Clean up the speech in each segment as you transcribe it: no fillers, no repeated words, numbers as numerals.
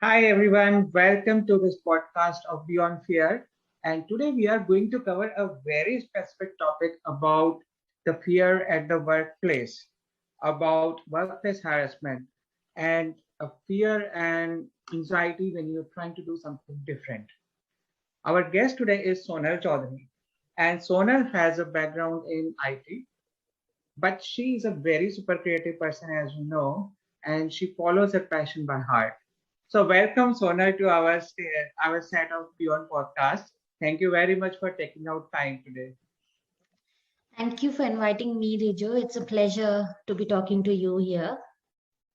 Hi everyone, welcome to this podcast of Beyond Fear. And today we are going to cover a very specific topic about the fear at the workplace, about workplace harassment, and a fear and anxiety when you're trying to do something different. Our guest today is Sonal Choudhary, and Sonal has a background in IT, but she is a very super creative person, as you know, and she follows her passion by heart. So welcome Sonal to our set of Beyond podcast. Thank you very much for taking out time today. Thank you for inviting me, Rijo. It's a pleasure to be talking to you here.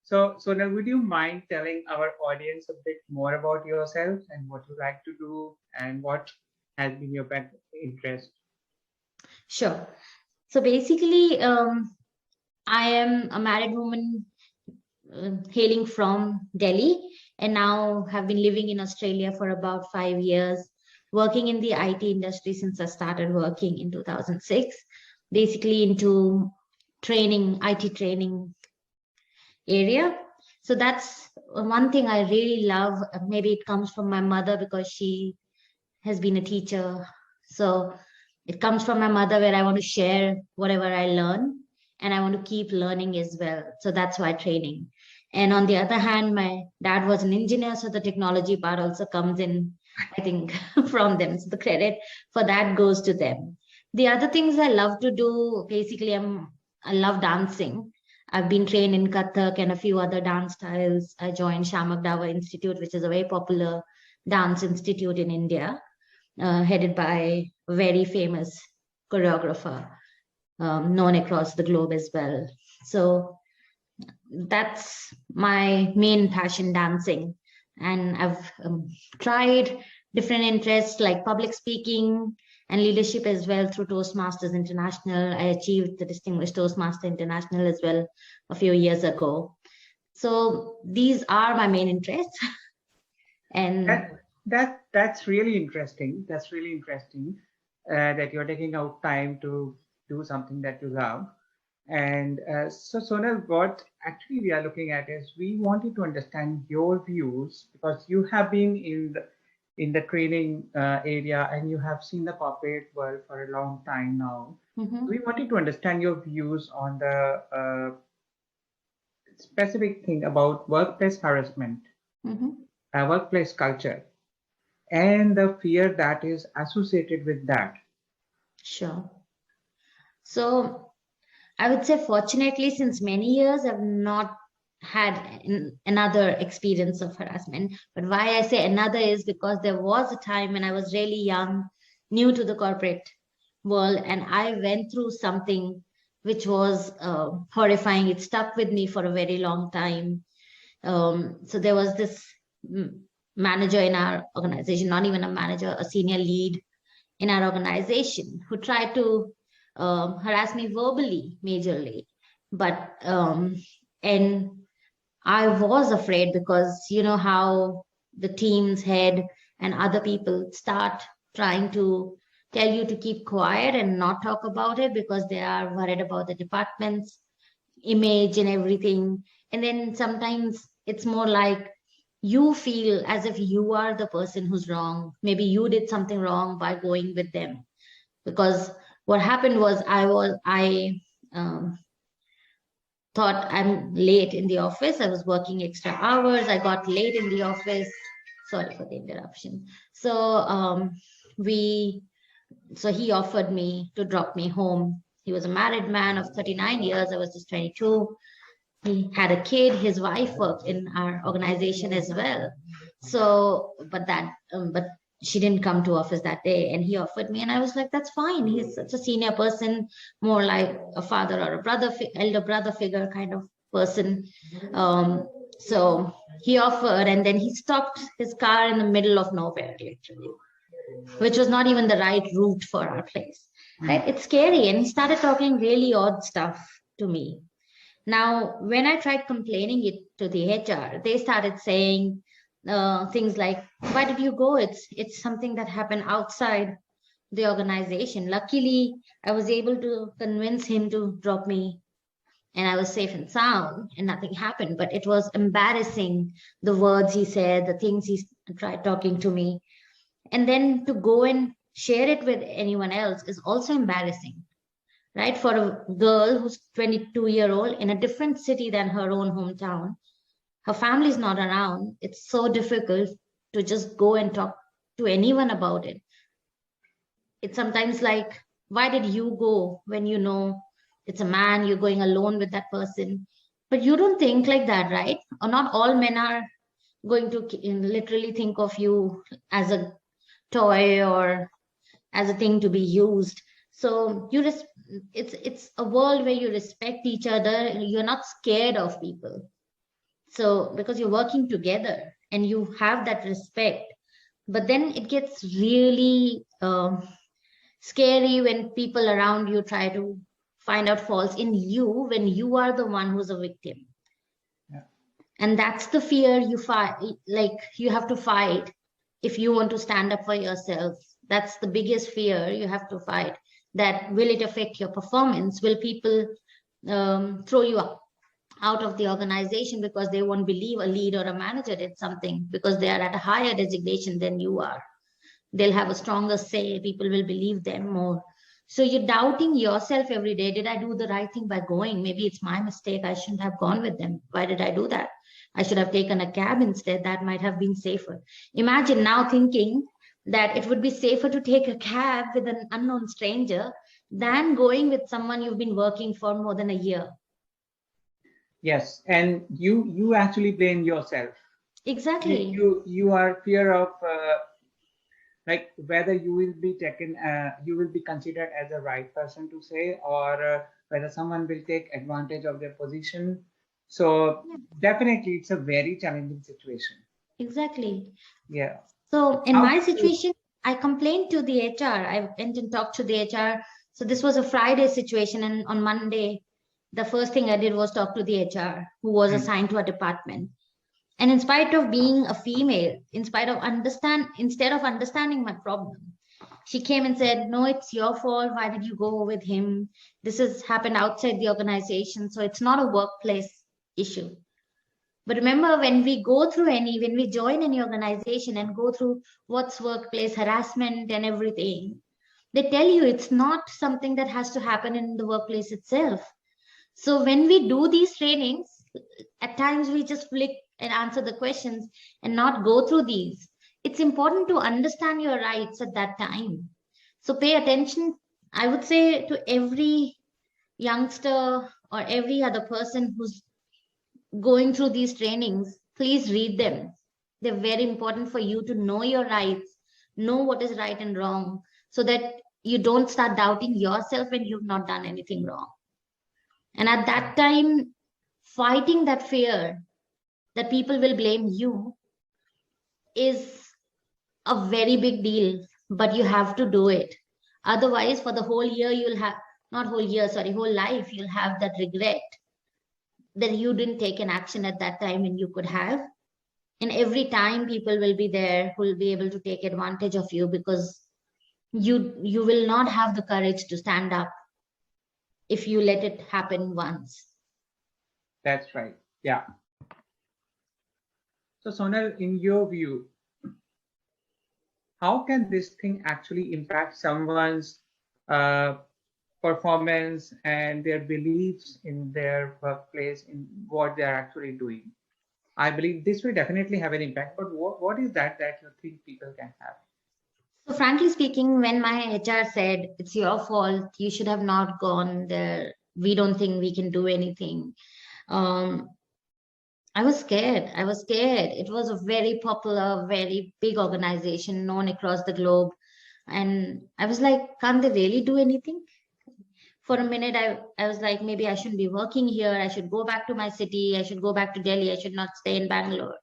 So Sonal, would you mind telling our audience a bit more about yourself and what you like to do and what has been your pet interest? Sure. So basically, I am a married woman hailing from Delhi and now have been living in Australia for about 5 years, working in the IT industry since I started working in 2006, basically into IT training area. So that's one thing I really love. Maybe it comes from my mother because she has been a teacher. So it comes from my mother where I want to share whatever I learn and I want to keep learning as well. So that's why training. And on the other hand, my dad was an engineer, so the technology part also comes in, I think, from them. So the credit for that goes to them. The other things I love to do, basically, I love dancing. I've been trained in Kathak and a few other dance styles. I joined Shamak Dawa Institute, which is a very popular dance institute in India, headed by a very famous choreographer, known across the globe as well. So that's my main passion, dancing. And I've tried different interests like public speaking and leadership as well through Toastmasters International. I achieved the Distinguished Toastmaster International as well a few years ago. So these are my main interests. And That's really interesting. That's really interesting that you're taking out time to do something that you love. And so, Sonal, what actually we are looking at is we wanted to understand your views because you have been in the training area and you have seen the corporate world for a long time now. Mhm. We wanted to understand your views on the specific thing about workplace harassment, Mhm. workplace culture, and the fear that is associated with that. Sure. So I would say, fortunately, since many years, I've not had another experience of harassment. But why I say another is because there was a time when I was really young, new to the corporate world, and I went through something which was horrifying. It stuck with me for a very long time. So there was this manager in our organization, not even a manager, a senior lead in our organization who tried to harass me verbally majorly. But and I was afraid because you know how the team's head and other people start trying to tell you to keep quiet and not talk about it because they are worried about the department's image and everything. And then sometimes it's more like you feel as if you are the person who's wrong. Maybe you did something wrong by going with them. Because what happened was I um, thought I'm late in the office. I was working extra hours. I got late in the office. Sorry for the interruption. So we so he offered me to drop me home. He was a married man of 39 years. I was just 22. He had a kid. His wife worked in our organization as well. So but she didn't come to office that day, and he offered me, and I was like, that's fine. He's such a senior person, more like a father or a brother, elder brother figure kind of person. So he offered, and then he stopped his car in the middle of nowhere, literally, which was not even the right route for our place. Right? It's scary, and he started talking really odd stuff to me. Now, when I tried complaining it to the HR, they started saying things like, "Why did you go? It's something that happened outside the organization." Luckily, I was able to convince him to drop me and I was safe and sound and nothing happened. But it was embarrassing, the words he said, the things he tried talking to me. And then to go and share it with anyone else is also embarrassing, right? For a girl who's 22-year-old in a different city than her own hometown, her family's not around. It's so difficult to just go and talk to anyone about it. It's sometimes like, why did you go when you know it's a man, you're going alone with that person? But you don't think like that, right? Or not all men are going to literally think of you as a toy or as a thing to be used. So it's a world where you respect each other. You're not scared of people. So because you're working together and you have that respect, but then it gets really scary when people around you try to find out faults in you when you are the one who's a victim. Yeah. And that's the fear you fight, like you have to fight if you want to stand up for yourself. That's the biggest fear you have to fight. That will it affect your performance? Will people throw you out of the organization because they won't believe a lead or a manager did something because they are at a higher designation than you are? They'll have a stronger say. People will believe them more. So you're doubting yourself every day. Did I do the right thing by going? Maybe it's my mistake. I shouldn't have gone with them. Why did I do that? I should have taken a cab instead. That might have been safer. Imagine now thinking that it would be safer to take a cab with an unknown stranger than going with someone you've been working for more than a year. Yes, and you actually blame yourself. Exactly. You are fear of like whether you will be taken, you will be considered as the right person to say, or whether someone will take advantage of their position. So Yeah, definitely, it's a very challenging situation. exactly. Yeah. So in How my did you? situation, I complained to the HR. I went and talked to the HR. So this was a Friday situation, and on Monday, the first thing I did was talk to the HR who was Hmm. assigned to a department. And in spite of being a female, instead of understanding my problem, she came and said, "No, it's your fault. Why did you go with him? This has happened outside the organization, so it's not a workplace issue." But remember, when we join any organization and go through what's workplace harassment and everything, they tell you it's not something that has to happen in the workplace itself. So when we do these trainings, at times we just flick and answer the questions and not go through these. It's important to understand your rights at that time. So pay attention, I would say, to every youngster or every other person who's going through these trainings, please read them. They're very important for you to know your rights, know what is right and wrong, so that you don't start doubting yourself when you've not done anything wrong. And at that time, fighting that fear that people will blame you is a very big deal, but you have to do it. Otherwise, for the whole year, you'll have not whole year, sorry, whole life, you'll have that regret that you didn't take an action at that time when you could have. And every time people will be there who will be able to take advantage of you because you will not have the courage to stand up if you let it happen once. That's right. Yeah. So Sonal, in your view, how can this thing actually impact someone's uh, performance and their beliefs in their workplace, in what they're actually doing? I believe this will definitely have an impact, but what is that you think people can have? So frankly speaking, when my HR said it's your fault, you should have not gone there, we don't think we can do anything, um, I was scared. I was scared. It was a very popular, very big organization known across the globe. And I was like, can't they really do anything? For a minute, I was like, maybe I shouldn't be working here. I should go back to my city. I should go back to Delhi. I should not stay in Bangalore.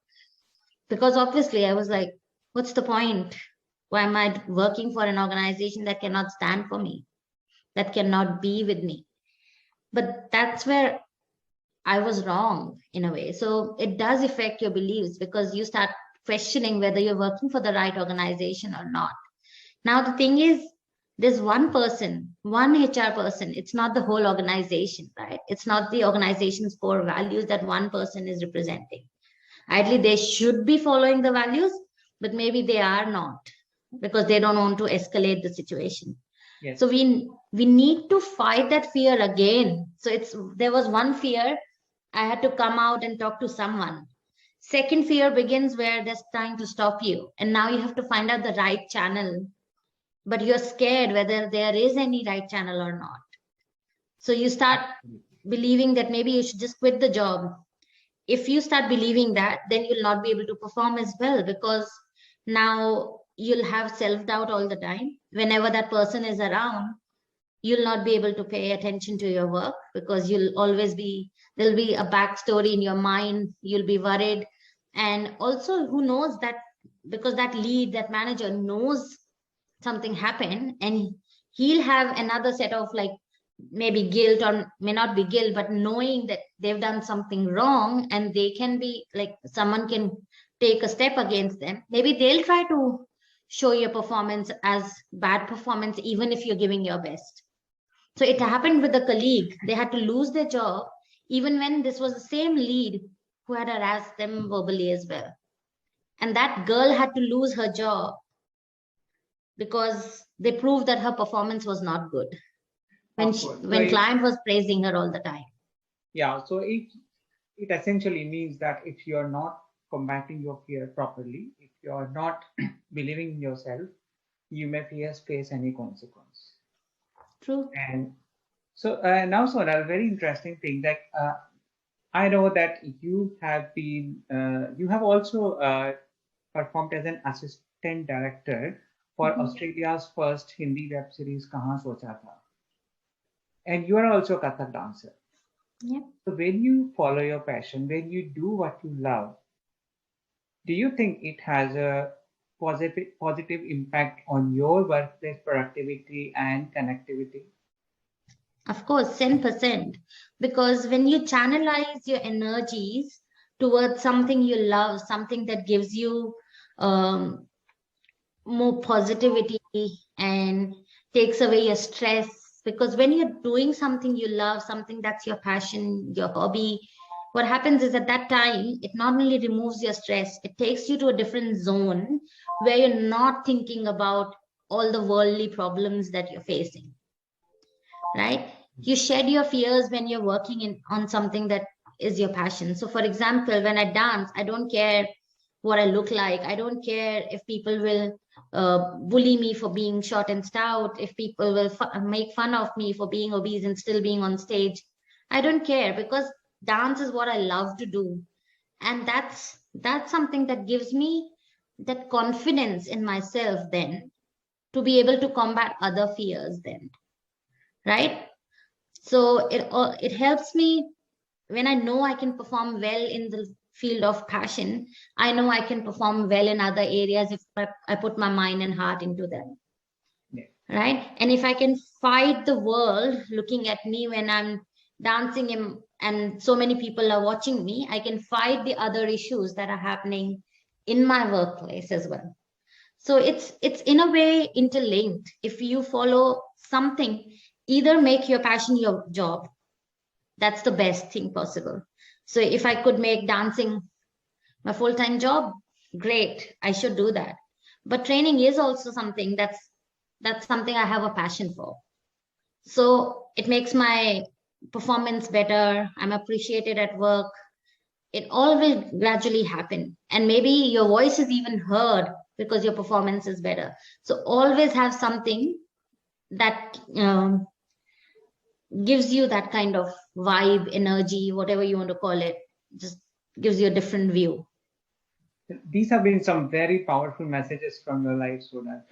Because obviously, I was like, what's the point? Why am I working for an organization that cannot stand for me, that cannot be with me? But that's where I was wrong in a way. So it does affect your beliefs because you start questioning whether you're working for the right organization or not. Now, the thing is, There's one person, one HR person. It's not the whole organization, right? It's not the organization's core values that one person is representing. Ideally, they should be following the values, but maybe they are not because they don't want to escalate the situation. Yes. So we need to fight that fear again. So there was one fear, I had to come out and talk to someone. Second fear begins where they're trying to stop you, and now you have to find out the right channel, but you're scared whether there is any right channel or not. So you start believing that maybe you should just quit the job. If you start believing that, then you'll not be able to perform as well, because now you'll have self doubt all the time. Whenever that person is around, you'll not be able to pay attention to your work because there'll be a backstory in your mind. You'll be worried. And also, who knows that, because that lead, that manager knows something happened, and he'll have another set of like maybe guilt, or may not be guilt, but knowing that they've done something wrong, and they can be like, someone can take a step against them. Maybe they'll try to show your performance as bad performance, even if you're giving your best. So it happened with a colleague. They had to lose their job, even when this was the same lead who had harassed them verbally as well. And that girl had to lose her job because they proved that her performance was not good when Of course. when client was praising her all the time. Yeah, so it essentially means that if you're not combating your fear properly, if you're not believing in yourself, you may face any consequence. True. And so now, Sonal, very interesting thing that I know that you have also performed as an assistant director for Mhm. Australia's first Hindi web series Kahan Socha Tha, and you are also a Kathak dancer. Yeah. So when you follow your passion, when you do what you love, do you think it has a positive impact on your workplace productivity and connectivity? Of course, 10%. Because when you channelize your energies towards something you love, something that gives you um, more positivity and takes away your stress, because when you're doing something you love, something that's your passion, your hobby, what happens is at that time it not only removes your stress, it takes you to a different zone where you're not thinking about all the worldly problems that you're facing, right? You shed your fears when you're working on something that is your passion. So for example, when I dance, I don't care what I look like. I don't care if people will bully me for being short and stout, if people will make fun of me for being obese and still being on stage. I don't care, because dance is what I love to do. And that's something that gives me that confidence in myself then, to be able to combat other fears then, right? So it helps me when I know I can perform well in the field of passion. I know I can perform well in other areas if I put my mind and heart into them, Yeah. right? And if I can fight the world looking at me when I'm dancing and so many people are watching me, I can fight the other issues that are happening in my workplace as well. So it's in a way interlinked. If you follow something, either make your passion your job. That's the best thing possible. So if I could make dancing my full-time job, great, I should do that. But training is also something that's something I have a passion for. So it makes my performance better. I'm appreciated at work. It all will gradually happen. And maybe your voice is even heard because your performance is better. So always have something that gives you that kind of vibe, energy, whatever you want to call it, just gives you a different view. These have been some very powerful messages from your life, Sonal.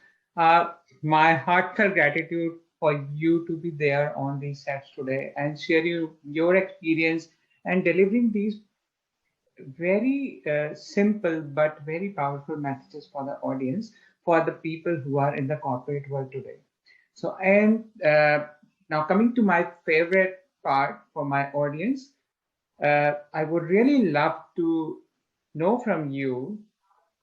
My heartfelt gratitude for you to be there on these sets today and share your experience and delivering these very simple but very powerful messages for the audience, for the people who are in the corporate world today. So, and now coming to my favorite part for my audience, I would really love to know from you,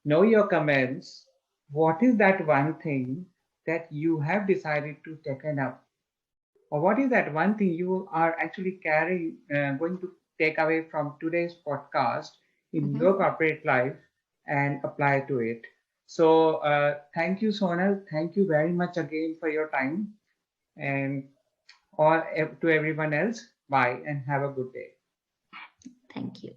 know your comments. What is that one thing that you have decided to take up? Or what is that one thing you are actually going to take away from today's podcast in your Mhm. corporate life and apply to it? So, thank you, Sonal. Thank you very much again for your time. And all to everyone else, bye and have a good day. Thank you.